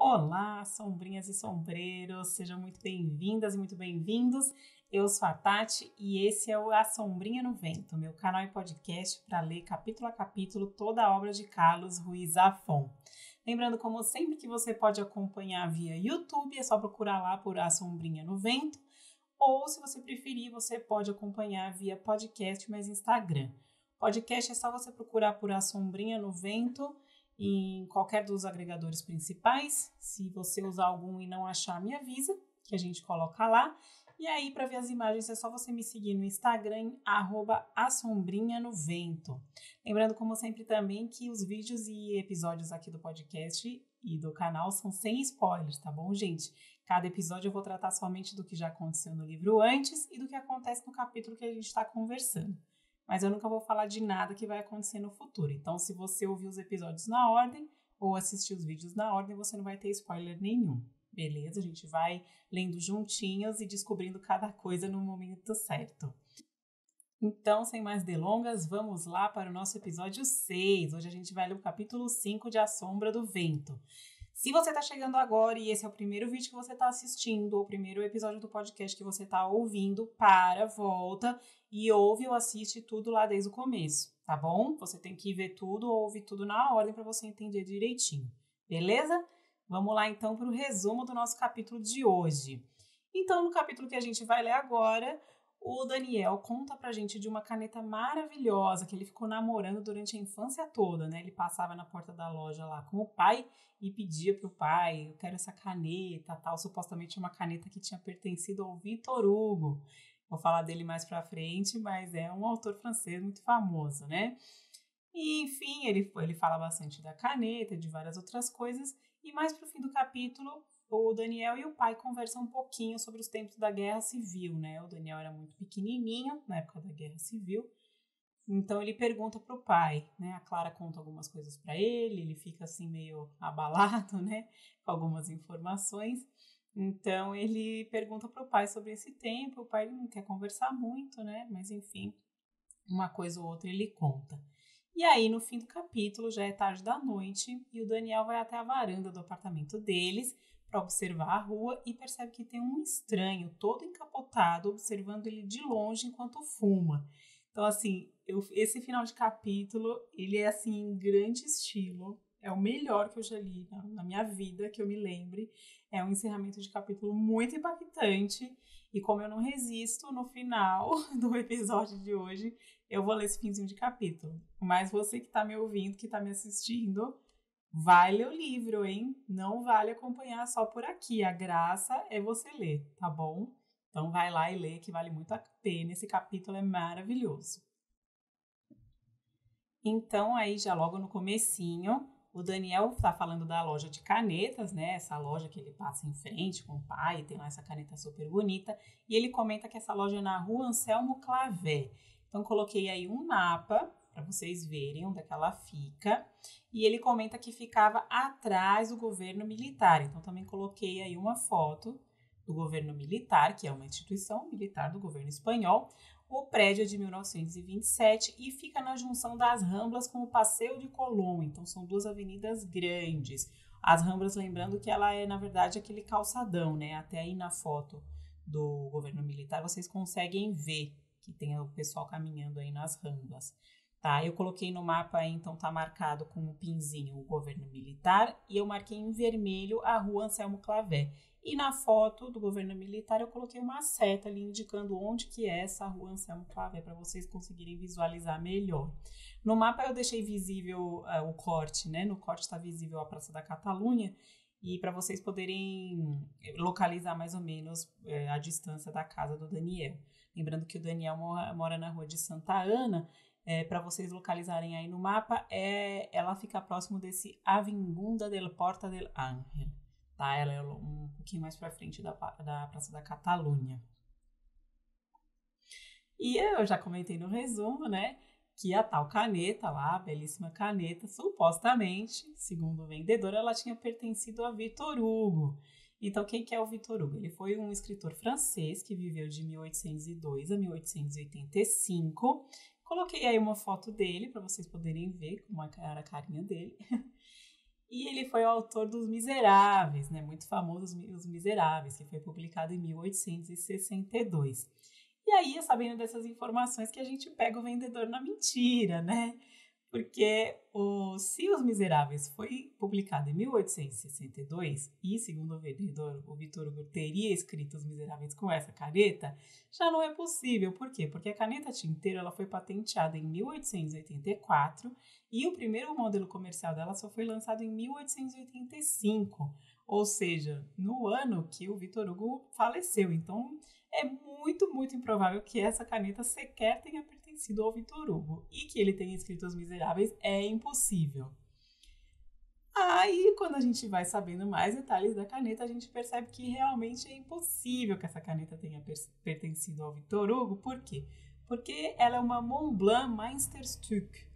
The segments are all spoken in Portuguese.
Olá, sombrinhas e sombreiros, sejam muito bem-vindas e muito bem-vindos. Eu sou a Tati e esse é o A Sombrinha no Vento, meu canal e podcast para ler capítulo a capítulo toda a obra de Carlos Ruiz Zafón. Lembrando, como sempre, que você pode acompanhar via YouTube, é só procurar lá por A Sombrinha no Vento, ou se você preferir, você pode acompanhar via podcast, mas Instagram. Podcast é só você procurar por A Sombrinha no Vento em qualquer dos agregadores principais. Se você usar algum e não achar, me avisa, que a gente coloca lá. E aí, para ver as imagens, é só você me seguir no Instagram, @asombrinhanovento. Lembrando, como sempre, também que os vídeos e episódios aqui do podcast e do canal são sem spoilers, tá bom, gente? Cada episódio eu vou tratar somente do que já aconteceu no livro antes e do que acontece no capítulo que a gente está conversando. Mas eu nunca vou falar de nada que vai acontecer no futuro. Então, se você ouvir os episódios na ordem ou assistir os vídeos na ordem, você não vai ter spoiler nenhum. Beleza? A gente vai lendo juntinhos e descobrindo cada coisa no momento certo. Então, sem mais delongas, vamos lá para o nosso episódio 6. Hoje a gente vai ler o capítulo 5 de A Sombra do Vento. Se você está chegando agora e esse é o primeiro vídeo que você está assistindo, ou o primeiro episódio do podcast que você está ouvindo, volta e ouve ou assiste tudo lá desde o começo, tá bom? Você tem que ver tudo ou ouvir tudo na ordem para você entender direitinho, beleza? Vamos lá então para o resumo do nosso capítulo de hoje. Então, no capítulo que a gente vai ler agora, o Daniel conta pra gente de uma caneta maravilhosa que ele ficou namorando durante a infância toda, né? Ele passava na porta da loja lá com o pai e pedia pro pai, eu quero essa caneta, tal. Supostamente uma caneta que tinha pertencido ao Victor Hugo. Vou falar dele mais pra frente, mas é um autor francês muito famoso, né? E, enfim, ele fala bastante da caneta, de várias outras coisas. E mais pro fim do capítulo, o Daniel e o pai conversam um pouquinho sobre os tempos da Guerra Civil, né? O Daniel era muito pequenininho na época da Guerra Civil. Então ele pergunta pro pai, né? A Clara conta algumas coisas para ele fica assim meio abalado, né? Com algumas informações. Então ele pergunta pro pai sobre esse tempo, o pai não quer conversar muito, né? Mas enfim, uma coisa ou outra ele conta. E aí, no fim do capítulo, já é tarde da noite e o Daniel vai até a varanda do apartamento deles para observar a rua e percebe que tem um estranho todo encapotado observando ele de longe enquanto fuma. Então, assim, esse final de capítulo, ele é assim em grande estilo. É o melhor que eu já li na minha vida, que eu me lembre. É um encerramento de capítulo muito impactante. E como eu não resisto, no final do episódio de hoje, eu vou ler esse finzinho de capítulo. Mas você que está me ouvindo, que está me assistindo, vai ler o livro, hein? Não vale acompanhar só por aqui. A graça é você ler, tá bom? Então vai lá e lê, que vale muito a pena. Esse capítulo é maravilhoso. Então, aí já logo no comecinho, o Daniel tá falando da loja de canetas, né? Essa loja que ele passa em frente com o pai, tem lá essa caneta super bonita. E ele comenta que essa loja é na rua Anselmo Clavé. Então, coloquei aí um mapa para vocês verem onde é que ela fica. E ele comenta que ficava atrás do governo militar. Então, também coloquei aí uma foto do governo militar, que é uma instituição militar do governo espanhol. O prédio é de 1927 e fica na junção das Ramblas com o Passeio de Colón. Então, são duas avenidas grandes. As Ramblas, lembrando que ela é, na verdade, aquele calçadão, né? Até aí na foto do governo militar, vocês conseguem ver que tem o pessoal caminhando aí nas Ramblas. Tá, eu coloquei no mapa aí, então tá marcado com o pinzinho o governo militar e eu marquei em vermelho a rua Anselmo Clavé. E na foto do governo militar eu coloquei uma seta ali indicando onde que é essa rua Anselmo Clavé para vocês conseguirem visualizar melhor. No mapa eu deixei visível o corte, né? No corte está visível a Praça da Catalunha e para vocês poderem localizar mais ou menos a distância da casa do Daniel. Lembrando que o Daniel mora na rua de Santa Ana. Para vocês localizarem aí no mapa, ela fica próximo desse Avinguda del Porta del Ángel, tá? Ela é um pouquinho mais para frente da Praça da Catalunha. E eu já comentei no resumo, né, que a tal caneta lá, a belíssima caneta, supostamente, segundo o vendedor, ela tinha pertencido a Victor Hugo. Então, quem que é o Victor Hugo? Ele foi um escritor francês que viveu de 1802 a 1885. Coloquei aí uma foto dele para vocês poderem ver como era a carinha dele. E ele foi o autor dos Miseráveis, né? Muito famoso Os Miseráveis, que foi publicado em 1862. E aí, sabendo dessas informações, que a gente pega o vendedor na mentira, né? Porque se Os Miseráveis foi publicado em 1862 e, segundo o vendedor, o Victor Hugo teria escrito Os Miseráveis com essa caneta, já não é possível. Por quê? Porque a caneta tinteira ela foi patenteada em 1884 e o primeiro modelo comercial dela só foi lançado em 1885, ou seja, no ano que o Victor Hugo faleceu. Então, é muito, muito improvável que essa caneta sequer tenha pertencido ao Victor Hugo. E que ele tenha escrito Os Miseráveis é impossível. Aí, quando a gente vai sabendo mais detalhes da caneta, a gente percebe que realmente é impossível que essa caneta tenha pertencido ao Victor Hugo. Por quê? Porque ela é uma Montblanc Meisterstück.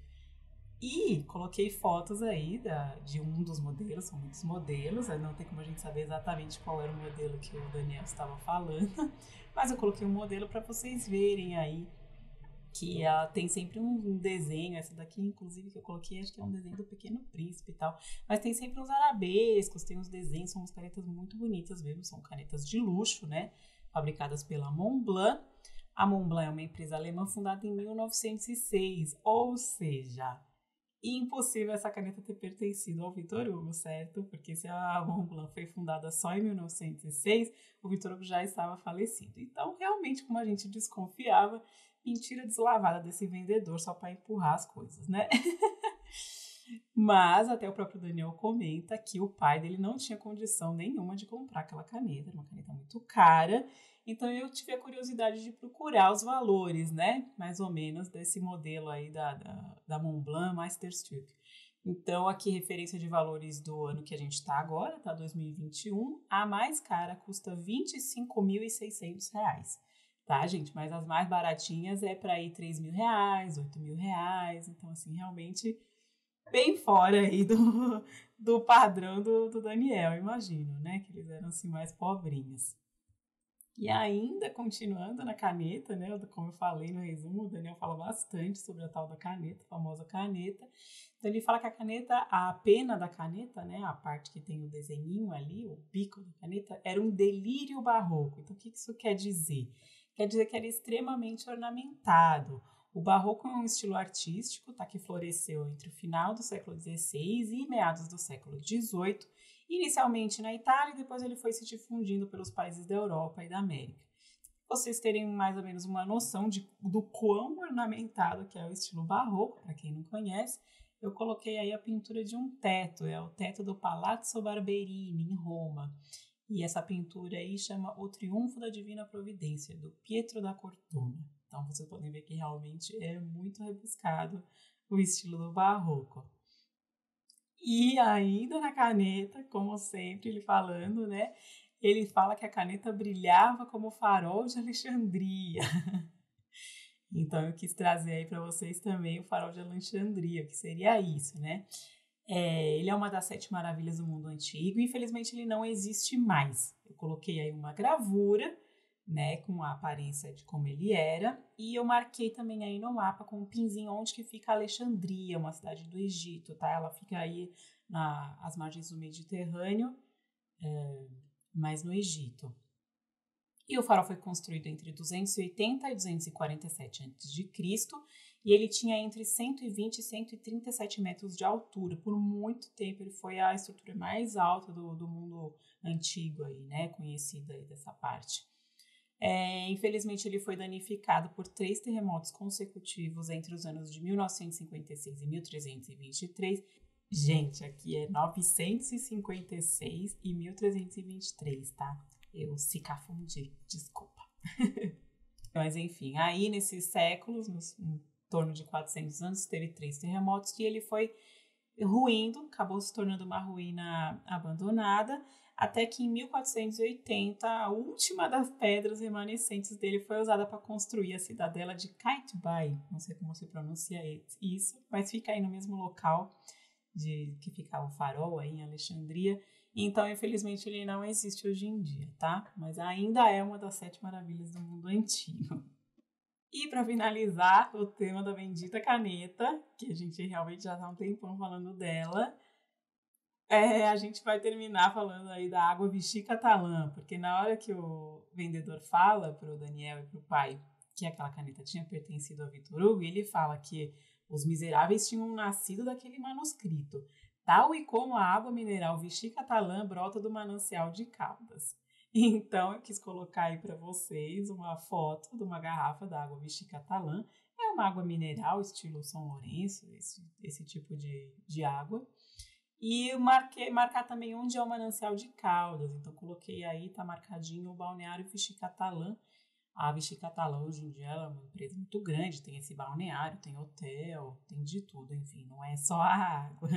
E coloquei fotos aí de um dos modelos, são muitos modelos, não tem como a gente saber exatamente qual era o modelo que o Daniel estava falando, mas eu coloquei um modelo para vocês verem aí que ela tem sempre um desenho, essa daqui inclusive que eu coloquei, acho que é um desenho do Pequeno Príncipe e tal, mas tem sempre uns arabescos, tem uns desenhos, são umas canetas muito bonitas mesmo, são canetas de luxo, né, fabricadas pela Montblanc. A Montblanc é uma empresa alemã fundada em 1906, ou seja, impossível essa caneta ter pertencido ao Victor Hugo, certo? Porque se a Montblanc foi fundada só em 1906, o Victor Hugo já estava falecido. Então, realmente, como a gente desconfiava, mentira deslavada desse vendedor só para empurrar as coisas, né? Mas até o próprio Daniel comenta que o pai dele não tinha condição nenhuma de comprar aquela caneta, era uma caneta muito cara. Então eu tive a curiosidade de procurar os valores, né? Mais ou menos desse modelo aí da Montblanc Meisterstück. Então aqui referência de valores do ano que a gente está agora, tá? 2021. A mais cara custa R$ 25.600. Tá, gente? Mas as mais baratinhas é para ir R$ 3.000, R$ 8.000. Então assim, realmente bem fora aí do padrão do Daniel, imagino, né? Que eles eram assim mais pobrinhos. E ainda continuando na caneta, né? Como eu falei no resumo, o Daniel fala bastante sobre a tal da caneta, a famosa caneta. Então ele fala que a caneta, a pena da caneta, né? A parte que tem o desenhinho ali, o bico da caneta, era um delírio barroco. Então o que isso quer dizer? Quer dizer que era extremamente ornamentado. O barroco é um estilo artístico, tá, que floresceu entre o final do século XVI e meados do século XVIII, inicialmente na Itália e depois ele foi se difundindo pelos países da Europa e da América. Pra vocês terem mais ou menos uma noção do quão ornamentado que é o estilo barroco, para quem não conhece, eu coloquei aí a pintura de um teto, é o teto do Palazzo Barberini, em Roma. E essa pintura aí chama O Triunfo da Divina Providência, do Pietro da Cortona. Então vocês podem ver que realmente é muito rebuscado o estilo do barroco. E ainda na caneta, como sempre, ele falando, né? Ele fala que a caneta brilhava como o farol de Alexandria. Então eu quis trazer aí para vocês também o farol de Alexandria, que seria isso, né? Ele é uma das 7 maravilhas do mundo antigo. Infelizmente ele não existe mais. Eu coloquei aí uma gravura, né, com a aparência de como ele era, e eu marquei também aí no mapa com um pinzinho onde que fica Alexandria, uma cidade do Egito, tá? Ela fica aí às margens do Mediterrâneo, mas no Egito. E o farol foi construído entre 280 e 247 a.C. e ele tinha entre 120 e 137 metros de altura. Por muito tempo ele foi a estrutura mais alta do mundo antigo aí, né, conhecida aí dessa parte. Infelizmente ele foi danificado por 3 terremotos consecutivos entre os anos de 1956 e 1323. Gente, aqui é 956 e 1323, tá? Eu se cafundi, desculpa. Mas enfim, aí nesses séculos, em torno de 400 anos, teve 3 terremotos e ele foi ruindo, acabou se tornando uma ruína abandonada, até que em 1480 a última das pedras remanescentes dele foi usada para construir a cidadela de Qaitbay. Não sei como se pronuncia isso, mas fica aí no mesmo local que ficava o farol aí em Alexandria. Então, infelizmente, ele não existe hoje em dia, tá? Mas ainda é uma das 7 maravilhas do mundo antigo. E para finalizar o tema da bendita caneta, que a gente realmente já está um tempão falando dela, a gente vai terminar falando aí da água Vichy Catalan, porque na hora que o vendedor fala para o Daniel e para o pai que aquela caneta tinha pertencido a Victor Hugo, ele fala que os miseráveis tinham nascido daquele manuscrito, tal e como a água mineral Vichy Catalan brota do manancial de Caldas. Então, eu quis colocar aí para vocês uma foto de uma garrafa da água Vichy Catalan. É uma água mineral, estilo São Lourenço, esse tipo de água. E marcar também onde é o manancial de Caldas. Então, coloquei aí, tá marcadinho o balneário Vichy Catalan. A Vichy Catalan, hoje em dia, ela é uma empresa muito grande, tem esse balneário, tem hotel, tem de tudo, enfim, não é só a água.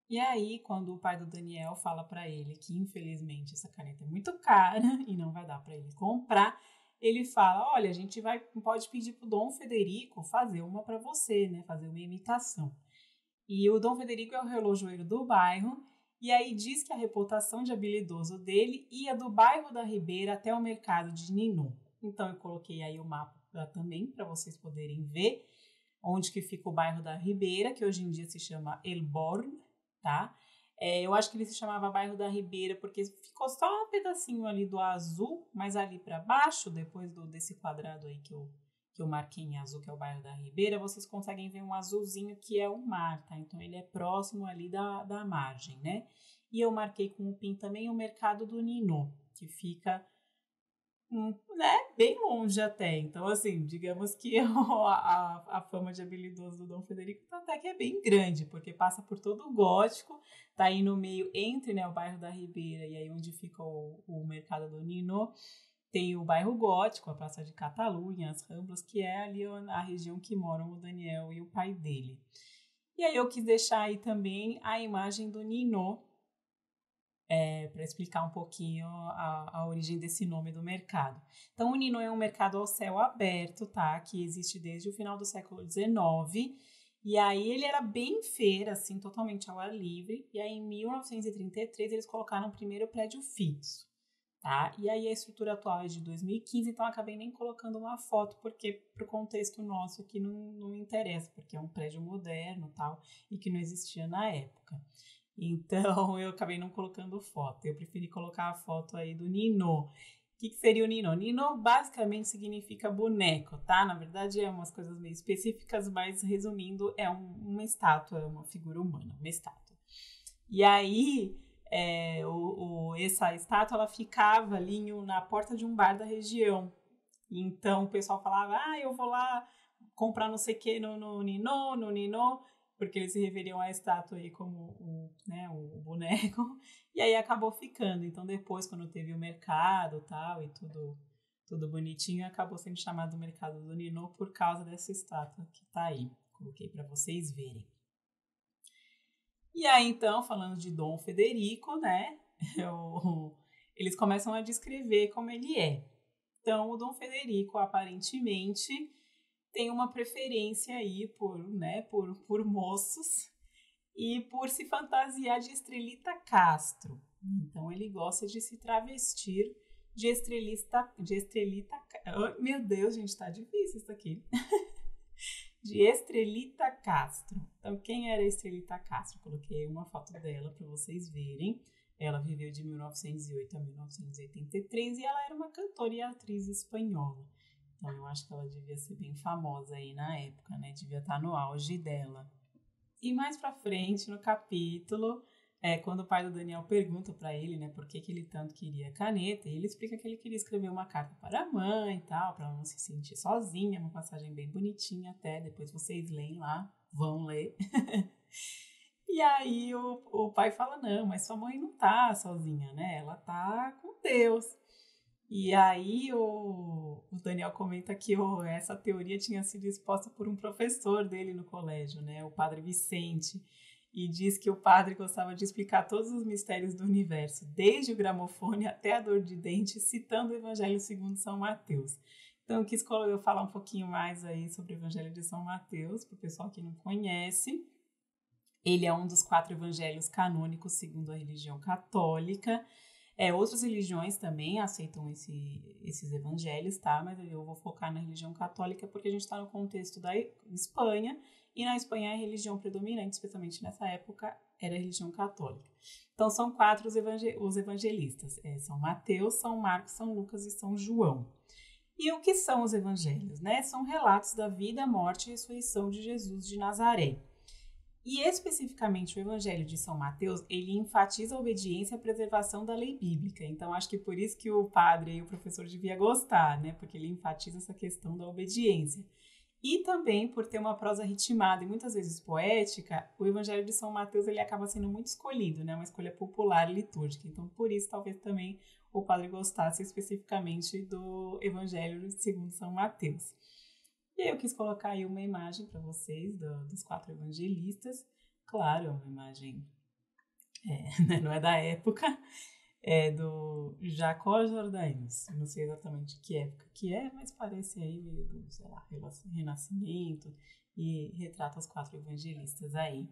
E aí, quando o pai do Daniel fala para ele que, infelizmente, essa caneta é muito cara e não vai dar para ele comprar, ele fala, olha, a gente pode pedir pro Dom Federico fazer uma para você, né, fazer uma imitação. E o Dom Federico é o relojoeiro do bairro, e aí diz que a reputação de habilidoso dele ia do bairro da Ribeira até o mercado de Ninon. Então eu coloquei aí o mapa também para vocês poderem ver onde que fica o bairro da Ribeira, que hoje em dia se chama Elborn, tá? Eu acho que ele se chamava bairro da Ribeira porque ficou só um pedacinho ali do azul, mas ali para baixo, depois desse quadrado aí que eu marquei em azul, que é o bairro da Ribeira, vocês conseguem ver um azulzinho que é o mar, tá? Então, ele é próximo ali da margem, né? E eu marquei com o PIN também o mercado do Nino, que fica, né, bem longe até. Então, assim, digamos que a fama de habilidoso do Dom Federico até que é bem grande, porque passa por todo o gótico, tá aí no meio entre, né, o bairro da Ribeira e aí onde fica o mercado do Nino. Tem o bairro gótico, a Praça de Catalunha, as Ramblas, que é ali a região que moram o Daniel e o pai dele. E aí eu quis deixar aí também a imagem do Nino, para explicar um pouquinho a origem desse nome do mercado. Então, o Nino é um mercado ao céu aberto, tá? Que existe desde o final do século XIX. E aí ele era bem feira, assim, totalmente ao ar livre. E aí em 1933 eles colocaram o primeiro prédio fixo. Tá? E aí a estrutura atual é de 2015, então acabei nem colocando uma foto, porque pro contexto nosso aqui não interessa, porque é um prédio moderno tal, e que não existia na época. Então eu acabei não colocando foto, eu preferi colocar a foto aí do Nino. O que seria o Nino? Nino basicamente significa boneco, tá? Na verdade é umas coisas meio específicas, mas resumindo, é uma estátua, é uma figura humana, uma estátua. E aí essa estátua ela ficava ali na porta de um bar da região. Então o pessoal falava, eu vou lá comprar não sei o que no Nino, porque eles se referiam à estátua aí como o boneco. E aí acabou ficando. Então depois, quando teve o mercado tal, e tudo bonitinho, acabou sendo chamado Mercado do Nino por causa dessa estátua que tá aí. Coloquei para vocês verem. E aí, então, falando de Dom Federico, né, eles começam a descrever como ele é. Então, o Dom Federico, aparentemente, tem uma preferência aí por moços e por se fantasiar de Estrelita Castro. Então, ele gosta de se travestir de Estrelita... Oh, meu Deus, gente, tá difícil isso aqui. De Estrelita Castro. Então, quem era Estrelita Castro? Coloquei uma foto dela para vocês verem. Ela viveu de 1908 a 1983 e ela era uma cantora e atriz espanhola. Então, eu acho que ela devia ser bem famosa aí na época, né? Devia estar no auge dela. E mais pra frente, no capítulo, quando o pai do Daniel pergunta para ele, né, por que ele tanto queria caneta, e ele explica que ele queria escrever uma carta para a mãe e tal, para ela não se sentir sozinha, uma passagem bem bonitinha até, depois vocês leem lá, vão ler. E aí o pai fala, não, mas sua mãe não tá sozinha, né, ela tá com Deus. E aí o Daniel comenta que essa teoria tinha sido exposta por um professor dele no colégio, né, o padre Vicente, e diz que o padre gostava de explicar todos os mistérios do universo, desde o gramofone até a dor de dente, citando o Evangelho segundo São Mateus. Então eu quis falar um pouquinho mais aí sobre o Evangelho de São Mateus, para o pessoal que não conhece. Ele é um dos 4 evangelhos canônicos segundo a religião católica. Outras religiões também aceitam esses evangelhos, tá? Mas eu vou focar na religião católica porque a gente está no contexto da Espanha, e na Espanha a religião predominante, especialmente nessa época, era a religião católica. Então, são 4 os evangelistas. São Mateus, São Marcos, São Lucas e São João. E o que são os evangelhos, né? São relatos da vida, morte e ressurreição de Jesus de Nazaré. E especificamente o Evangelho de São Mateus, ele enfatiza a obediência e a preservação da lei bíblica. Então, acho que por isso que o padre e o professor devia gostar, né? Porque ele enfatiza essa questão da obediência. E também por ter uma prosa ritmada e muitas vezes poética, o Evangelho de São Mateus ele acaba sendo muito escolhido, né? Uma escolha popular e litúrgica. Então, por isso, talvez também o padre gostasse especificamente do Evangelho segundo São Mateus. E eu quis colocar aí uma imagem para vocês dos 4 evangelistas. Claro, é uma imagem, não é da época, é do Jacó Jordaens. Não sei exatamente que época que é, mas parece aí meio do, sei lá, Renascimento e retrata os 4 evangelistas aí.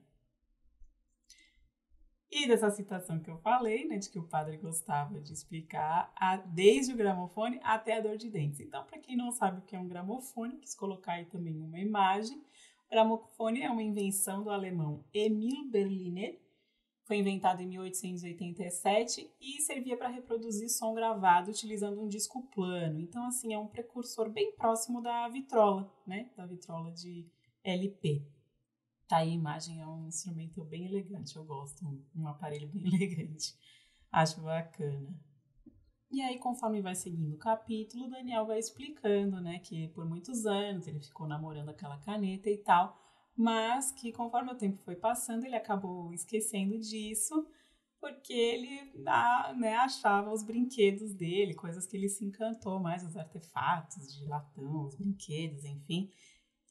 E dessa citação que eu falei, né, de que o padre gostava de explicar desde o gramofone até a dor de dentes. Então, para quem não sabe o que é um gramofone, quis colocar aí também uma imagem. O gramofone é uma invenção do alemão Emil Berliner, foi inventado em 1887 e servia para reproduzir som gravado utilizando um disco plano. Então, assim, é um precursor bem próximo da vitrola, né, da vitrola de LP. Tá aí a imagem, é um instrumento bem elegante, eu gosto, um aparelho bem elegante, acho bacana. E aí, conforme vai seguindo o capítulo, o Daniel vai explicando, né, que por muitos anos ele ficou namorando aquela caneta e tal, mas que conforme o tempo foi passando, ele acabou esquecendo disso, porque ele, né, achava os brinquedos dele, coisas que ele se encantou mais, os artefatos de latão, os brinquedos, enfim,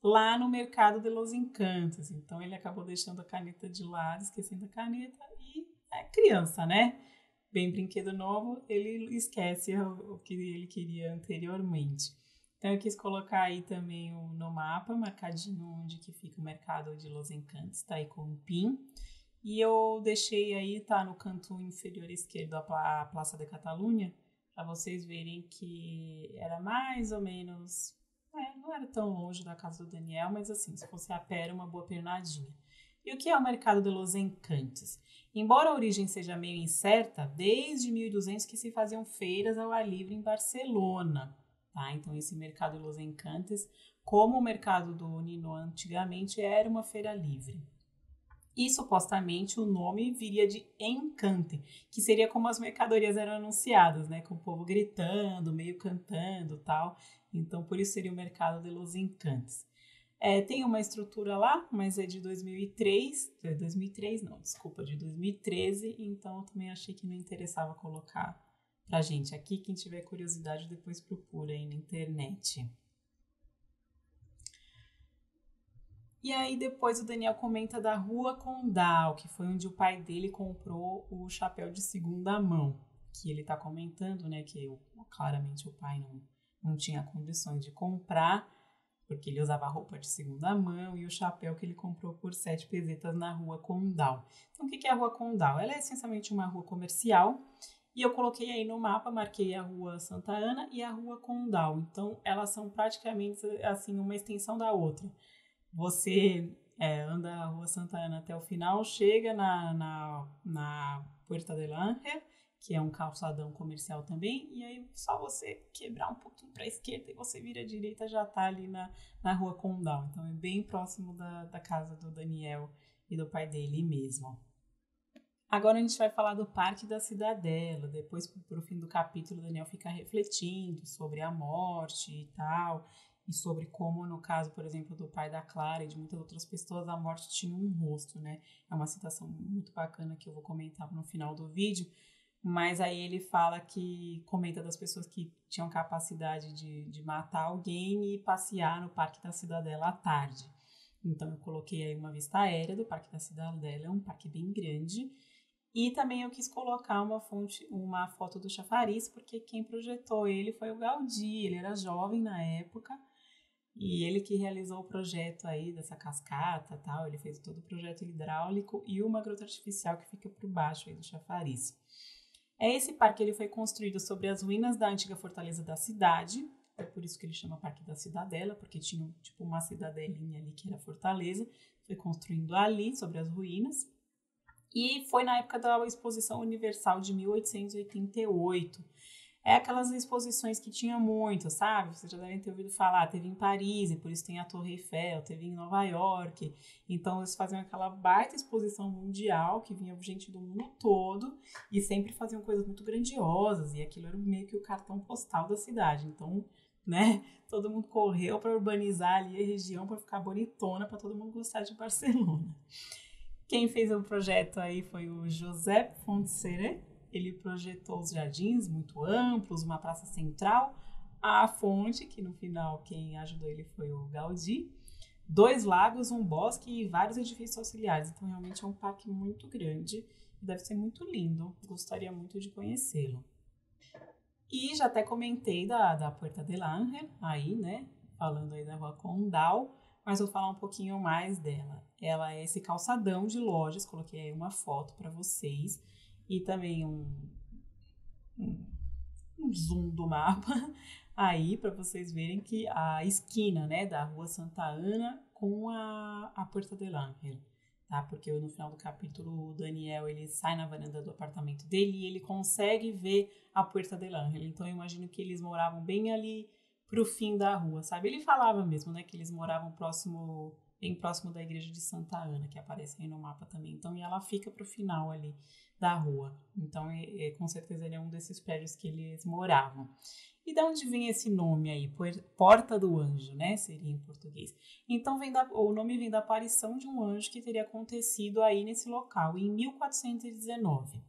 lá no mercado de Los Encantos. Então ele acabou deixando a caneta de lado, esquecendo a caneta e é criança, né? Bem brinquedo novo, ele esquece o que ele queria anteriormente. Então eu quis colocar aí também no mapa, marcadinho onde que fica o mercado de Los Encantos, tá aí com um pin. E eu deixei aí, tá no canto inferior esquerdo a Praça de Catalunha, para vocês verem que era mais ou menos... não era tão longe da casa do Daniel, mas assim, se fosse a pé, era uma boa pernadinha. E o que é o mercado de Los Encantos? Embora a origem seja meio incerta, desde 1200 que se faziam feiras ao ar livre em Barcelona. Tá? Então, esse mercado de Los Encantos, como o mercado do Nino antigamente, era uma feira livre. E supostamente o nome viria de Encante, que seria como as mercadorias eram anunciadas, né? Com o povo gritando, meio cantando tal. Então, por isso seria o mercado de Los Encantos. Tem uma estrutura lá, mas é de 2003. 2003 não, desculpa, de 2013. Então, eu também achei que não interessava colocar pra gente aqui. Quem tiver curiosidade, depois procura aí na internet. E aí depois o Daniel comenta da Rua Condal, que foi onde o pai dele comprou o chapéu de segunda mão. Que ele tá comentando, né, que claramente o pai não tinha condições de comprar, porque ele usava roupa de segunda mão e o chapéu que ele comprou por 7 pesetas na Rua Condal. Então o que é a Rua Condal? Ela é essencialmente uma rua comercial e eu coloquei aí no mapa, marquei a Rua Santa Ana e a Rua Condal. Então elas são praticamente assim uma extensão da outra. Você anda a Rua Santa Ana até o final, chega na Puerta del Ángel, que é um calçadão comercial também, e aí só você quebrar um pouquinho para a esquerda e você vira à direita, já está ali na Rua Condal. Então é bem próximo da casa do Daniel e do pai dele mesmo. Agora a gente vai falar do Parque da Cidadela. Depois, pro fim do capítulo, o Daniel fica refletindo sobre a morte e tal, e sobre como, no caso, por exemplo, do pai da Clara e de muitas outras pessoas, a morte tinha um rosto, né? É uma citação muito bacana que eu vou comentar no final do vídeo, mas aí ele fala que, comenta das pessoas que tinham capacidade de matar alguém e passear no Parque da Cidadela à tarde. Então eu coloquei aí uma vista aérea do Parque da Cidadela, é um parque bem grande. E também eu quis colocar uma foto do chafariz, porque quem projetou ele foi o Gaudí, ele era jovem na época, e ele que realizou o projeto aí dessa cascata e tal, ele fez todo o projeto hidráulico e uma grota artificial que fica por baixo aí do chafariz. Esse parque ele foi construído sobre as ruínas da antiga fortaleza da cidade, é por isso que ele chama Parque da Cidadela, porque tinha tipo uma cidadelinha ali que era a fortaleza, foi construindo ali sobre as ruínas. E foi na época da Exposição Universal de 1888. É aquelas exposições que tinha muito, sabe? Vocês já devem ter ouvido falar. Teve em Paris, e por isso tem a Torre Eiffel. Teve em Nova York. Então, eles faziam aquela baita exposição mundial, que vinha gente do mundo todo. E sempre faziam coisas muito grandiosas. E aquilo era meio que o cartão postal da cidade. Então, né? Todo mundo correu para urbanizar ali a região, para ficar bonitona, para todo mundo gostar de Barcelona. Quem fez o projeto aí foi o Josep Fontserè. Ele projetou os jardins muito amplos, uma praça central, a fonte, que no final quem ajudou ele foi o Gaudí, 2 lagos, um bosque e vários edifícios auxiliares. Então realmente é um parque muito grande e deve ser muito lindo. Gostaria muito de conhecê-lo. E já até comentei da Puerta del Ángel, aí, né? Falando aí da Rua Condal, mas vou falar um pouquinho mais dela. Ela é esse calçadão de lojas, coloquei aí uma foto para vocês e também um zoom do mapa aí para vocês verem que a esquina, né, da Rua Santa Ana com a Puerta del Ángel. Tá? Porque no final do capítulo o Daniel ele sai na varanda do apartamento dele e ele consegue ver a Puerta del Ángel. Então eu imagino que eles moravam bem ali pro fim da rua, sabe? Ele falava mesmo, né, que eles moravam bem próximo da igreja de Santa Ana, que aparece aí no mapa também. Então e ela fica pro final ali da rua. Então com certeza ele é um desses prédios que eles moravam. E de onde vem esse nome aí? Porta do Anjo, né? Seria em português. Então o nome vem da aparição de um anjo que teria acontecido aí nesse local em 1419.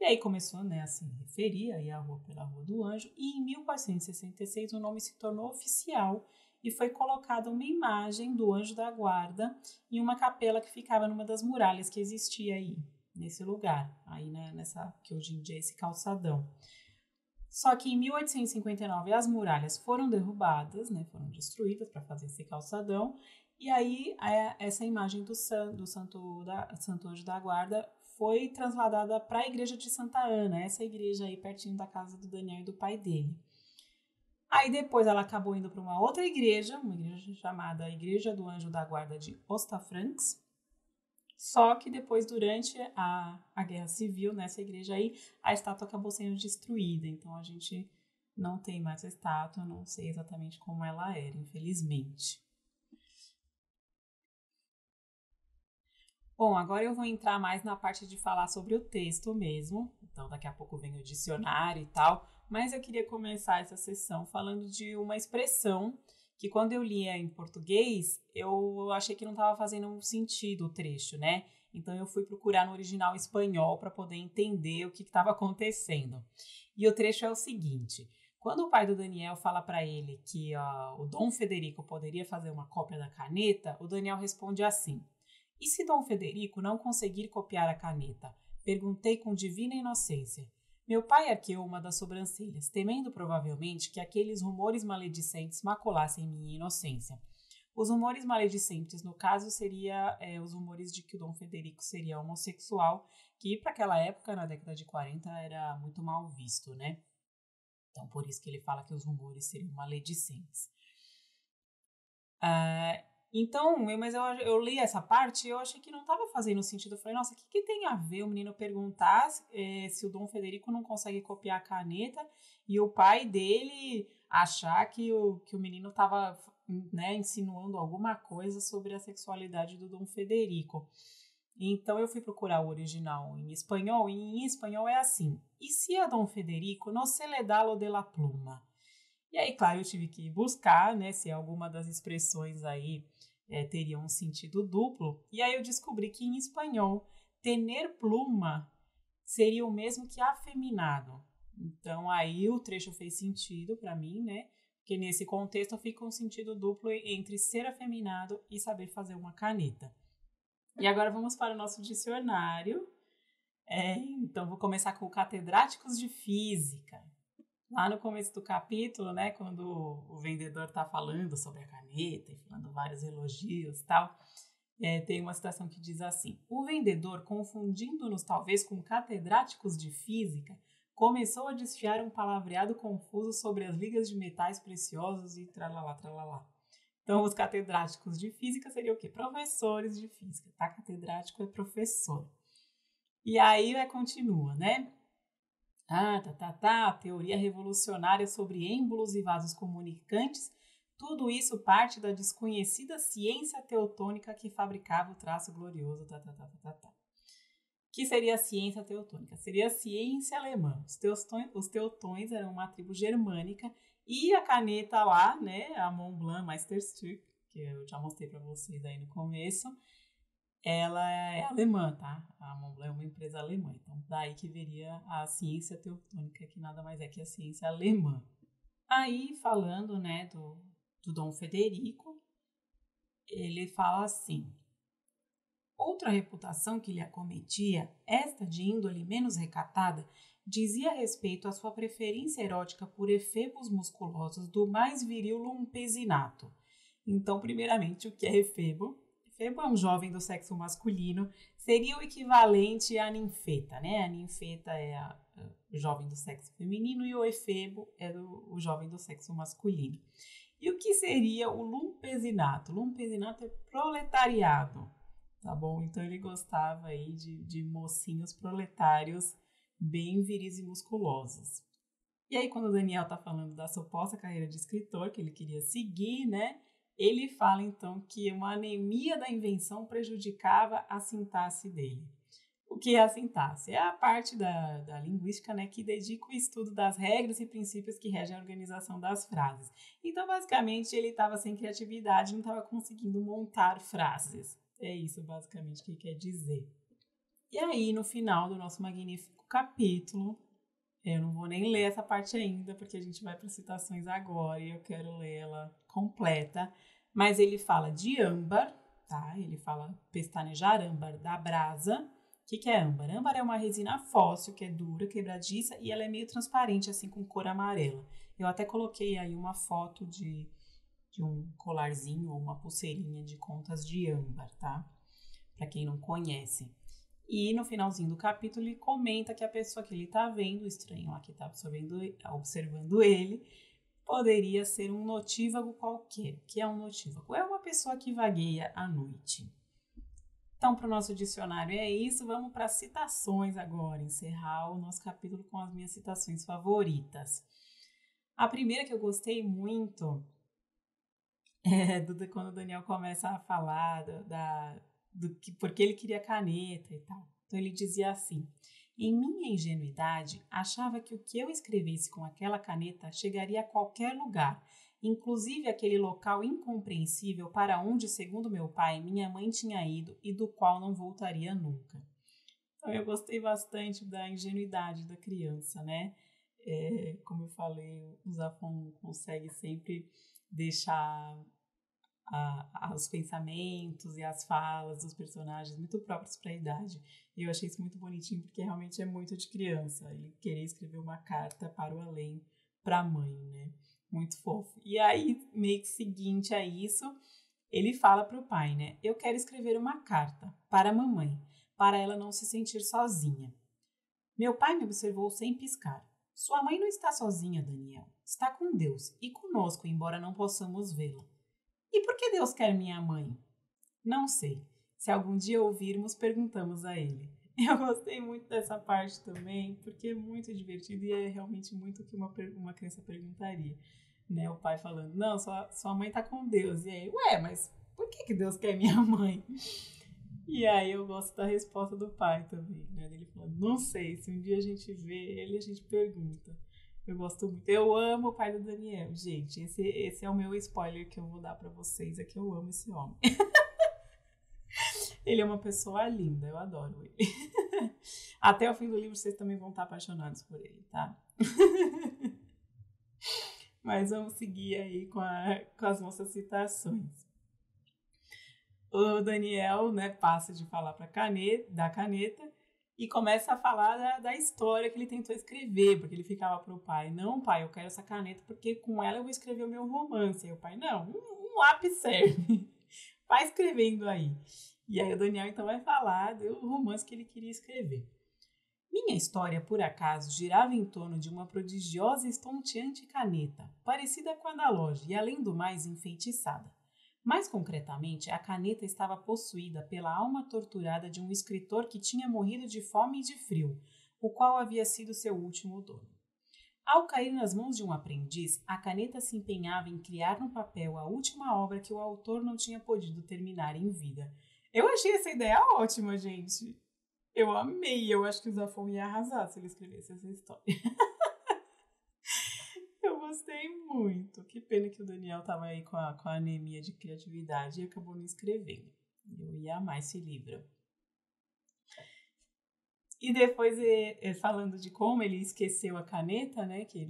E aí começou, né, a se referir aí a rua pela Rua do Anjo. E em 1466 o nome se tornou oficial e foi colocada uma imagem do Anjo da Guarda em uma capela que ficava numa das muralhas que existia aí nesse lugar, aí né, nessa que hoje em dia é esse calçadão. Só que em 1859 as muralhas foram derrubadas, né, foram destruídas para fazer esse calçadão, e aí essa imagem do Santo Anjo da Guarda foi trasladada para a igreja de Santa Ana, essa igreja aí pertinho da casa do Daniel e do pai dele. Aí depois ela acabou indo para uma outra igreja, uma igreja chamada Igreja do Anjo da Guarda de Hostafrancs. Só que depois, durante a Guerra Civil, nessa igreja aí, a estátua acabou sendo destruída. Então, a gente não tem mais a estátua, não sei exatamente como ela era, infelizmente. Bom, agora eu vou entrar mais na parte de falar sobre o texto mesmo. Então, daqui a pouco vem o dicionário e tal. Mas eu queria começar essa sessão falando de uma expressão que quando eu lia em português, eu achei que não estava fazendo sentido o trecho, né? Então eu fui procurar no original espanhol para poder entender o que estava acontecendo. E o trecho é o seguinte: quando o pai do Daniel fala para ele que o Dom Federico poderia fazer uma cópia da caneta, o Daniel responde assim: e se Dom Federico não conseguir copiar a caneta? Perguntei com divina inocência. Meu pai arqueou uma das sobrancelhas, temendo provavelmente que aqueles rumores maledicentes maculassem minha inocência. Os rumores maledicentes, no caso, seriam os rumores de que o Dom Federico seria homossexual, que para aquela época, na década de 40, era muito mal visto, né? Então, por isso que ele fala que os rumores seriam maledicentes. Então, mas eu li essa parte e eu achei que não estava fazendo sentido. Eu falei, nossa, o que tem a ver o menino perguntar se o Dom Federico não consegue copiar a caneta e o pai dele achar que o menino estava, né, insinuando alguma coisa sobre a sexualidade do Dom Federico. Então, eu fui procurar o original em espanhol e em espanhol é assim: e se a Dom Federico no se le dá lo de la pluma? E aí, claro, eu tive que buscar, né, se alguma das expressões aí teria um sentido duplo. E aí eu descobri que em espanhol, tener pluma seria o mesmo que afeminado. Então aí o trecho fez sentido para mim, né? Porque nesse contexto fica um sentido duplo entre ser afeminado e saber fazer uma caneta. E agora vamos para o nosso dicionário. Então vou começar com catedráticos de física. Lá no começo do capítulo, né, quando o vendedor está falando sobre a caneta e falando vários elogios e tal, tem uma citação que diz assim: o vendedor, confundindo-nos talvez com catedráticos de física, começou a desfiar um palavreado confuso sobre as ligas de metais preciosos e tralalá, tralalá. Então, os catedráticos de física seriam o quê? Professores de física, tá? Catedrático é professor. E aí continua, né? Teoria revolucionária sobre êmbolos e vasos comunicantes. Tudo isso parte da desconhecida ciência teutônica que fabricava o traço glorioso, Que seria a ciência teutônica? Seria a ciência alemã. Os teutões eram uma tribo germânica e a caneta lá, né, a Montblanc Meisterstück, que eu já mostrei para vocês aí no começo, ela é alemã, tá? A Montblanc é uma empresa alemã. Então, daí que viria a ciência teutônica, que nada mais é que a ciência alemã. Aí, falando, né, do Dom Federico, ele fala assim: outra reputação que lhe acometia, esta de índole menos recatada, dizia respeito à sua preferência erótica por efebos musculosos do mais viril lumpesinato. Então, primeiramente, o que é efebo? Efebo é um jovem do sexo masculino, seria o equivalente à ninfeta, né? A ninfeta é a jovem do sexo feminino e o efebo é o jovem do sexo masculino. E o que seria o lumpesinato? Lumpesinato é proletariado, tá bom? Então ele gostava aí de mocinhos proletários bem viris e musculosos. E aí quando o Daniel tá falando da suposta carreira de escritor que ele queria seguir, né? Ele fala então que uma anemia da invenção prejudicava a sintaxe dele. O que é a sintaxe? É a parte da linguística, né, que dedica o estudo das regras e princípios que regem a organização das frases. Então, basicamente, ele estava sem criatividade, não estava conseguindo montar frases. É isso, basicamente, que quer dizer. E aí, no final do nosso magnífico capítulo, eu não vou nem ler essa parte ainda, porque a gente vai para citações agora e eu quero lê-la completa. Mas ele fala de âmbar, tá? Ele fala pestanejar âmbar da brasa. O que é âmbar? Âmbar é uma resina fóssil que é dura, quebradiça e ela é meio transparente, assim, com cor amarela. Eu até coloquei aí uma foto de um colarzinho ou uma pulseirinha de contas de âmbar, tá? Para quem não conhece. E no finalzinho do capítulo ele comenta que a pessoa que ele está vendo, o estranho lá que está observando ele, poderia ser um notívago qualquer. O que é um notívago? É uma pessoa que vagueia à noite. Então, para o nosso dicionário é isso. Vamos para as citações agora, encerrar o nosso capítulo com as minhas citações favoritas. A primeira que eu gostei muito é quando o Daniel começa a falar porque ele queria caneta e tal. Então ele dizia assim: em minha ingenuidade, achava que o que eu escrevesse com aquela caneta chegaria a qualquer lugar, inclusive aquele local incompreensível para onde, segundo meu pai, minha mãe tinha ido e do qual não voltaria nunca. Então eu gostei bastante da ingenuidade da criança, né? Como eu falei, o Zafon consegue sempre deixar os pensamentos e as falas dos personagens muito próprios para a idade. E eu achei isso muito bonitinho, porque realmente é muito de criança. Ele querer escrever uma carta para o além, para a mãe, né? Muito fofo. E aí, meio que seguinte a isso, ele fala para o pai, né? Eu quero escrever uma carta para a mamãe, para ela não se sentir sozinha. Meu pai me observou sem piscar. Sua mãe não está sozinha, Daniel. Está com Deus e conosco, embora não possamos vê-la. E por que Deus quer minha mãe? Não sei. Se algum dia ouvirmos, perguntamos a ele. Eu gostei muito dessa parte também, porque é muito divertido e é realmente muito o que uma criança perguntaria. Né? O pai falando, não, sua mãe tá com Deus. E aí, mas por que Deus quer minha mãe? E aí eu gosto da resposta do pai também, né? Ele falando, não sei, se um dia a gente vê ele, a gente pergunta. Eu gosto muito. Eu amo o pai do Daniel, gente. Esse é o meu spoiler que eu vou dar pra vocês. É que eu amo esse homem. Ele é uma pessoa linda. Eu adoro ele. Até o fim do livro vocês também vão estar apaixonados por ele, tá? Mas vamos seguir aí com as nossas citações. O Daniel, né, passa de falar da caneta e começa a falar da história que ele tentou escrever, porque ele ficava pro pai, não, pai, eu quero essa caneta porque com ela eu vou escrever o meu romance. E o pai, não, um lápis serve. Vai escrevendo aí. E aí o Daniel então vai falar do romance que ele queria escrever. Minha história, por acaso, girava em torno de uma prodigiosa e estonteante caneta, parecida com a da loja e, além do mais, enfeitiçada. Mais concretamente, a caneta estava possuída pela alma torturada de um escritor que tinha morrido de fome e de frio, o qual havia sido seu último dono. Ao cair nas mãos de um aprendiz, a caneta se empenhava em criar no papel a última obra que o autor não tinha podido terminar em vida. Eu achei essa ideia ótima, gente. Eu amei. Eu acho que o Zafon ia arrasar se ele escrevesse essa história. Eu gostei muito. Que pena que o Daniel tava aí com a anemia de criatividade e acabou não escrevendo. Eu ia amar esse livro. E depois, falando de como ele esqueceu a caneta, né, que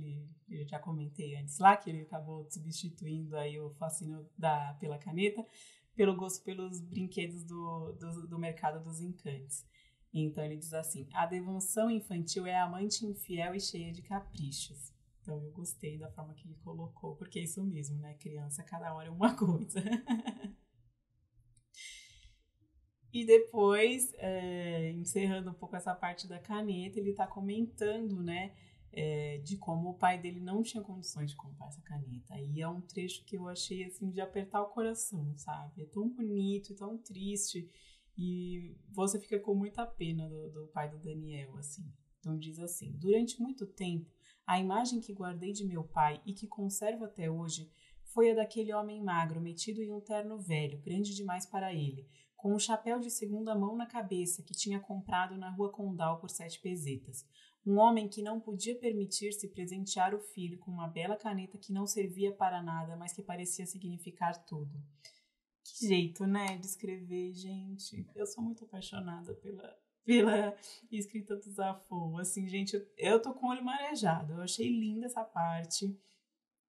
eu já comentei antes lá, que ele acabou substituindo aí o fascínio pela caneta, pelo gosto pelos brinquedos do mercado dos encantes. Então ele diz assim: a devoção infantil é amante infiel e cheia de caprichos. Então eu gostei da forma que ele colocou, porque é isso mesmo, né? Criança, cada hora é uma coisa. E depois, encerrando um pouco essa parte da caneta, ele está comentando, né, de como o pai dele não tinha condições de comprar essa caneta. E é um trecho que eu achei, assim, de apertar o coração, sabe? É tão bonito e tão triste. E você fica com muita pena do pai do Daniel, assim. Então diz assim: durante muito tempo, a imagem que guardei de meu pai e que conservo até hoje foi a daquele homem magro, metido em um terno velho, grande demais para ele, com um chapéu de segunda mão na cabeça que tinha comprado na rua Condal por 7 pesetas. Um homem que não podia permitir-se presentear o filho com uma bela caneta que não servia para nada, mas que parecia significar tudo. Que jeito, né, de escrever, gente. Eu sou muito apaixonada pela escrita do Zafon. Assim, gente, eu tô com o olho marejado. Eu achei linda essa parte.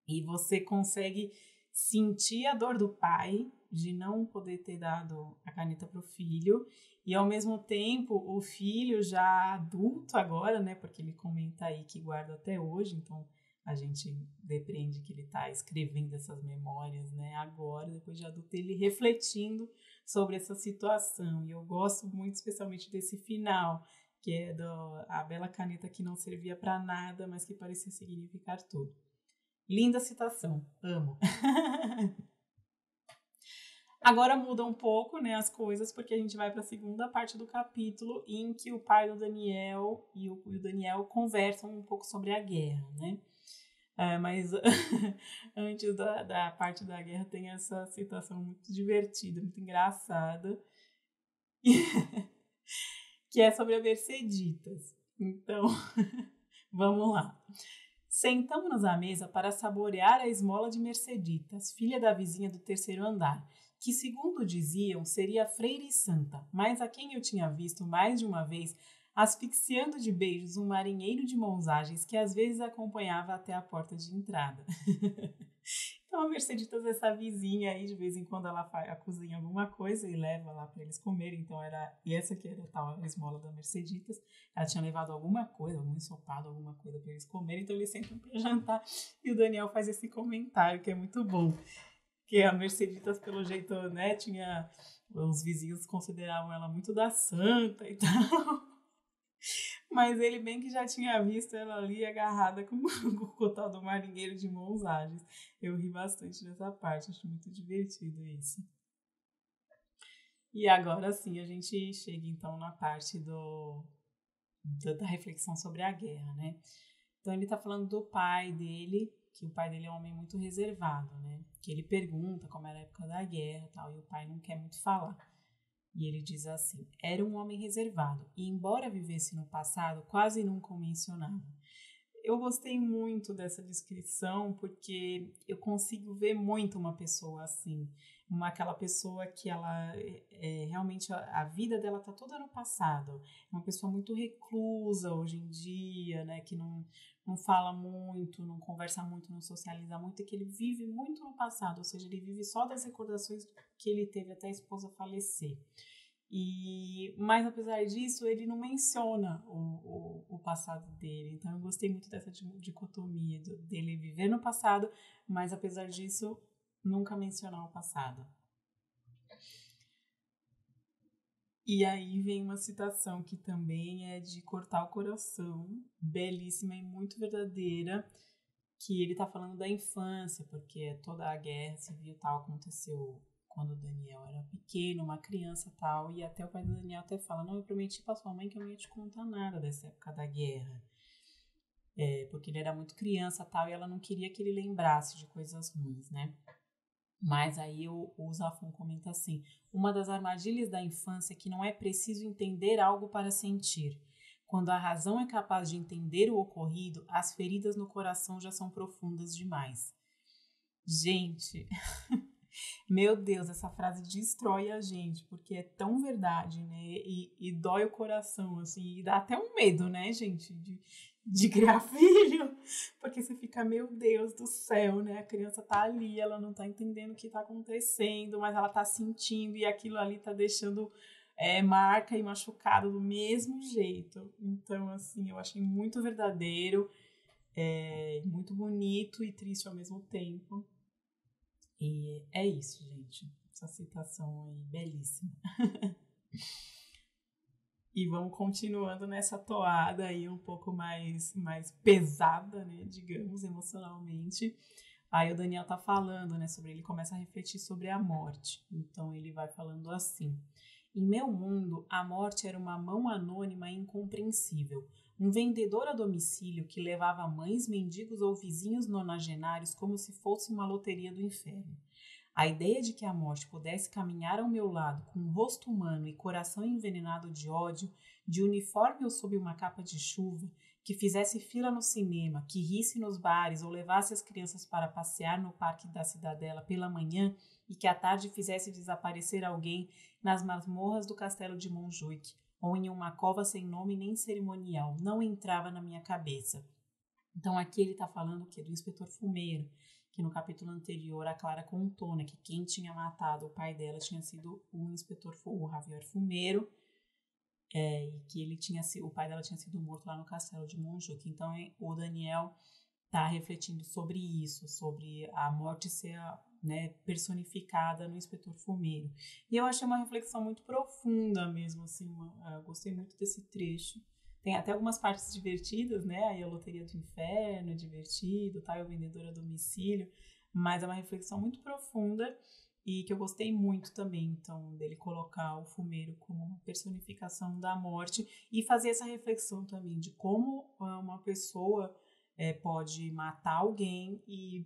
E você consegue sentir a dor do pai de não poder ter dado a caneta para o filho, e ao mesmo tempo o filho já adulto agora, né, porque ele comenta aí que guarda até hoje, então a gente depreende que ele está escrevendo essas memórias, né, agora, depois de adulto, ele refletindo sobre essa situação. E eu gosto muito especialmente desse final, que é a bela caneta que não servia para nada, mas que parecia significar tudo. Linda citação, amo. Agora muda um pouco, né, as coisas, porque a gente vai para a segunda parte do capítulo, em que o pai do Daniel e o Daniel conversam um pouco sobre a guerra, né? Mas antes da parte da guerra tem essa citação muito divertida, muito engraçada, que é sobre a Merceditas. Então, vamos lá. Sentamos-nos à mesa para saborear a esmola de Merceditas, filha da vizinha do terceiro andar, que, segundo diziam, seria freira e santa, mas a quem eu tinha visto mais de uma vez asfixiando de beijos um marinheiro de mãos ágeis que às vezes acompanhava até a porta de entrada. Então a Merceditas, essa vizinha aí, de vez em quando ela cozinha alguma coisa e leva lá para eles comerem. Então e essa que era a tal esmola da Merceditas. Ela tinha levado alguma coisa, algum ensopado, alguma coisa para eles comerem. Então eles sentam para jantar e o Daniel faz esse comentário que é muito bom. Que a Merceditas, pelo jeito, né, os vizinhos consideravam ela muito da santa e tal. Mas ele bem que já tinha visto ela ali agarrada com o tal do marinheiro de mãos ágeis. Eu ri bastante dessa parte, acho muito divertido isso. E agora sim, a gente chega então na parte da reflexão sobre a guerra, né? Então ele tá falando do pai dele, que o pai dele é um homem muito reservado, né? Que ele pergunta como era a época da guerra e tal, e o pai não quer muito falar. E ele diz assim: era um homem reservado e, embora vivesse no passado, quase nunca o mencionava. Eu gostei muito dessa descrição porque eu consigo ver muito uma pessoa assim, aquela pessoa que ela realmente a vida dela tá toda no passado, uma pessoa muito reclusa hoje em dia, né, que não fala muito, não conversa muito, não socializa muito, e que ele vive muito no passado, ou seja, ele vive só das recordações que ele teve até a esposa falecer. Mas apesar disso, ele não menciona o passado dele. Então eu gostei muito dessa dicotomia dele viver no passado, mas apesar disso, nunca mencionar o passado. E aí vem uma citação que também é de cortar o coração, belíssima e muito verdadeira, que ele tá falando da infância, porque toda a guerra civil tal aconteceu quando o Daniel era pequeno, uma criança e tal, e até o pai do Daniel até fala, não, eu prometi pra sua mãe que eu não ia te contar nada dessa época da guerra, porque ele era muito criança e tal, e ela não queria que ele lembrasse de coisas ruins, né? Mas aí o Zafon comenta assim, uma das armadilhas da infância é que não é preciso entender algo para sentir. Quando a razão é capaz de entender o ocorrido, as feridas no coração já são profundas demais. Gente, meu Deus, essa frase destrói a gente, porque é tão verdade, né? E dói o coração, assim, e dá até um medo, né, gente, de criar filho, porque você fica, meu Deus do céu, né? A criança tá ali, ela não tá entendendo o que tá acontecendo, mas ela tá sentindo e aquilo ali tá deixando marca e machucado do mesmo jeito. Então, assim, eu achei muito verdadeiro, muito bonito e triste ao mesmo tempo. E é isso, gente. Essa citação aí, belíssima. E vamos continuando nessa toada aí um pouco mais pesada, né, digamos, emocionalmente. Aí o Daniel tá falando, né, ele começa a refletir sobre a morte. Então ele vai falando assim: em meu mundo, a morte era uma mão anônima e incompreensível, um vendedor a domicílio que levava mães, mendigos ou vizinhos nonagenários como se fosse uma loteria do inferno. A ideia de que a morte pudesse caminhar ao meu lado com um rosto humano e coração envenenado de ódio, de uniforme ou sob uma capa de chuva, que fizesse fila no cinema, que risse nos bares ou levasse as crianças para passear no parque da Cidadela pela manhã e que à tarde fizesse desaparecer alguém nas masmorras do castelo de Montjuic ou em uma cova sem nome nem cerimonial, não entrava na minha cabeça. Então aqui ele está falando que do inspetor Fumeiro, que no capítulo anterior a Clara contou, né, que quem tinha matado o pai dela tinha sido o inspetor, o Javier Fumeiro, e que o pai dela tinha sido morto lá no castelo de Montjuic. Então o Daniel está refletindo sobre isso, sobre a morte ser personificada no inspetor Fumeiro. E eu achei uma reflexão muito profunda mesmo, assim, eu gostei muito desse trecho. Tem até algumas partes divertidas, né? Aí a Loteria do Inferno, divertido, tá? E o Vendedor a Domicílio. Mas é uma reflexão muito profunda e que eu gostei muito também, então, dele colocar o fumeiro como uma personificação da morte e fazer essa reflexão também de como uma pessoa pode matar alguém e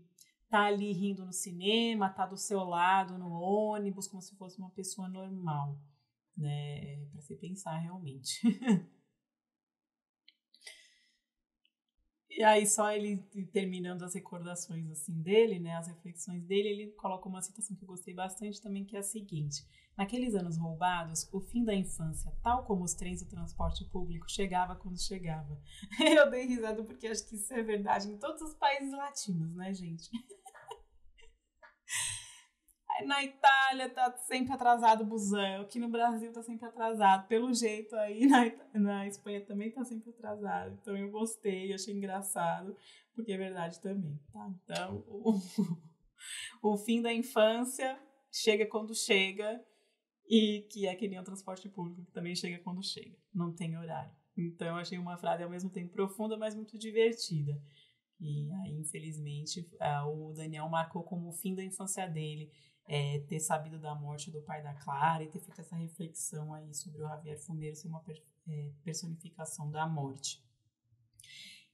tá ali rindo no cinema, tá do seu lado no ônibus, como se fosse uma pessoa normal, né? Para se pensar realmente. E aí, só ele terminando as recordações assim dele, né, as reflexões dele, ele coloca uma citação que eu gostei bastante também, que é a seguinte: naqueles anos roubados, o fim da infância, tal como os trens do transporte público, chegava quando chegava. Eu dei risada porque acho que isso é verdade em todos os países latinos, né, gente? Na Itália tá sempre atrasado o busão, aqui no Brasil tá sempre atrasado. Pelo jeito aí, na Espanha também tá sempre atrasado. Então eu gostei, achei engraçado, porque é verdade também, tá? Então, o fim da infância chega quando chega, e que é que nem o transporte público, que também chega quando chega, não tem horário. Então eu achei uma frase ao mesmo tempo profunda, mas muito divertida. E aí, infelizmente, o Daniel marcou como o fim da infância dele, ter sabido da morte do pai da Clara e ter feito essa reflexão aí sobre o Javier Fumeiro ser uma personificação da morte.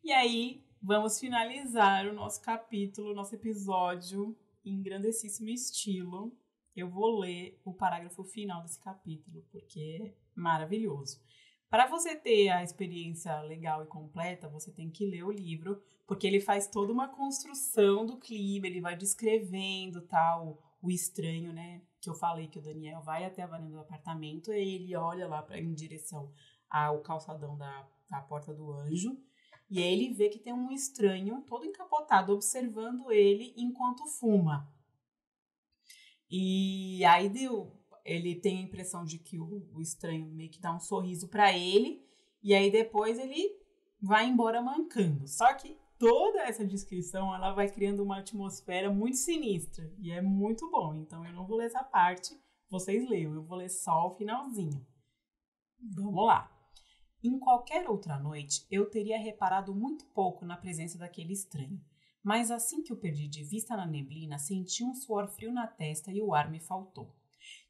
E aí, vamos finalizar o nosso capítulo, nosso episódio em grandessíssimo estilo. Eu vou ler o parágrafo final desse capítulo, porque é maravilhoso. Para você ter a experiência legal e completa, você tem que ler o livro, porque ele faz toda uma construção do clima, ele vai descrevendo tal, o estranho, né? Que eu falei que o Daniel vai até a varanda do apartamento e ele olha lá em direção ao calçadão da Porta do Anjo, e aí ele vê que tem um estranho todo encapotado observando ele enquanto fuma. E aí ele tem a impressão de que o estranho meio que dá um sorriso para ele, e aí depois ele vai embora mancando. Só que toda essa descrição, ela vai criando uma atmosfera muito sinistra, e é muito bom. Então eu não vou ler essa parte, vocês leiam, eu vou ler só o finalzinho. Vamos lá. Em qualquer outra noite, eu teria reparado muito pouco na presença daquele estranho. Mas assim que o perdi de vista na neblina, senti um suor frio na testa e o ar me faltou.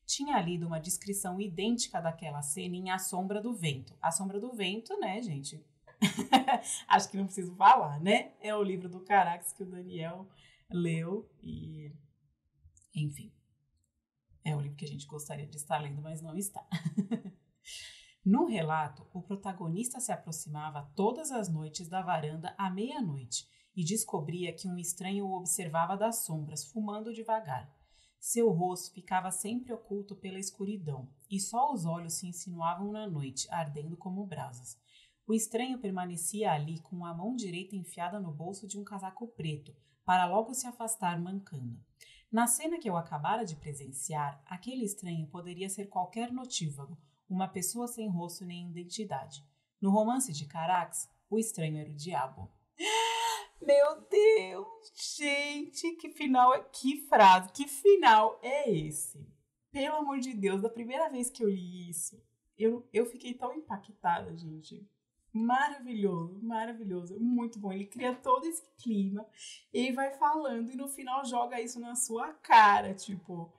Tinha lido uma descrição idêntica daquela cena em A Sombra do Vento. A Sombra do Vento, né, gente? Acho que não preciso falar, né? É o livro do Carax que o Daniel leu e, enfim, é o livro que a gente gostaria de estar lendo, mas não está. No relato, o protagonista se aproximava todas as noites da varanda à meia-noite e descobria que um estranho o observava das sombras, fumando devagar. Seu rosto ficava sempre oculto pela escuridão, e só os olhos se insinuavam na noite, ardendo como brasas. O estranho permanecia ali com a mão direita enfiada no bolso de um casaco preto, para logo se afastar mancando. Na cena que eu acabara de presenciar, aquele estranho poderia ser qualquer notívago, uma pessoa sem rosto nem identidade. No romance de Carax, o estranho era o diabo. Meu Deus, gente, que final é, que frase, que final é esse? Pelo amor de Deus, da primeira vez que eu li isso, eu fiquei tão impactada, gente. Maravilhoso, maravilhoso, muito bom. Ele cria todo esse clima, ele vai falando e no final joga isso na sua cara, tipo,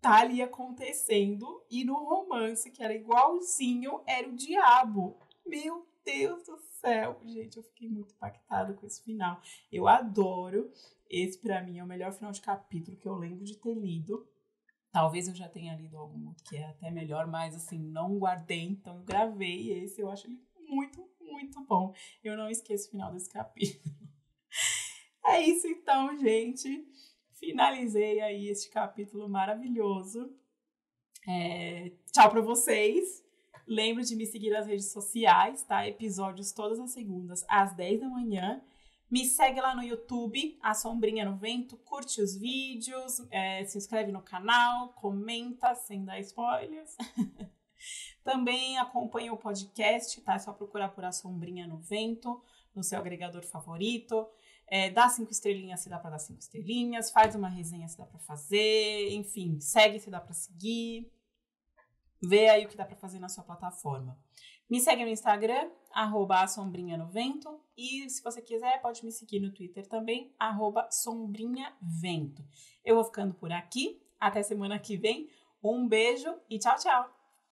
tá ali acontecendo e no romance, que era igualzinho, era o diabo. Meu Deus do céu, gente, eu fiquei muito impactada com esse final. Eu adoro, esse pra mim é o melhor final de capítulo que eu lembro de ter lido. Talvez eu já tenha lido algum que é até melhor, mas assim, não guardei, então eu gravei esse, eu acho ele muito, muito bom. Eu não esqueço o final desse capítulo. É isso então, gente. Finalizei aí este capítulo maravilhoso. Tchau pra vocês. Lembre de me seguir nas redes sociais, tá? Episódios todas as segundas às 10 da manhã. Me segue lá no YouTube, A Sombrinha no Vento, curte os vídeos, se inscreve no canal, comenta sem dar spoilers. Também acompanha o podcast, tá? É só procurar por A Sombrinha no Vento, no seu agregador favorito. Dá 5 estrelinhas se dá pra dar 5 estrelinhas, faz uma resenha se dá pra fazer, enfim, segue se dá pra seguir. Vê aí o que dá pra fazer na sua plataforma. Me segue no Instagram, @sombrinhanovento. E se você quiser, pode me seguir no Twitter também, @sombrinhavento. Eu vou ficando por aqui. Até semana que vem. Um beijo e tchau, tchau!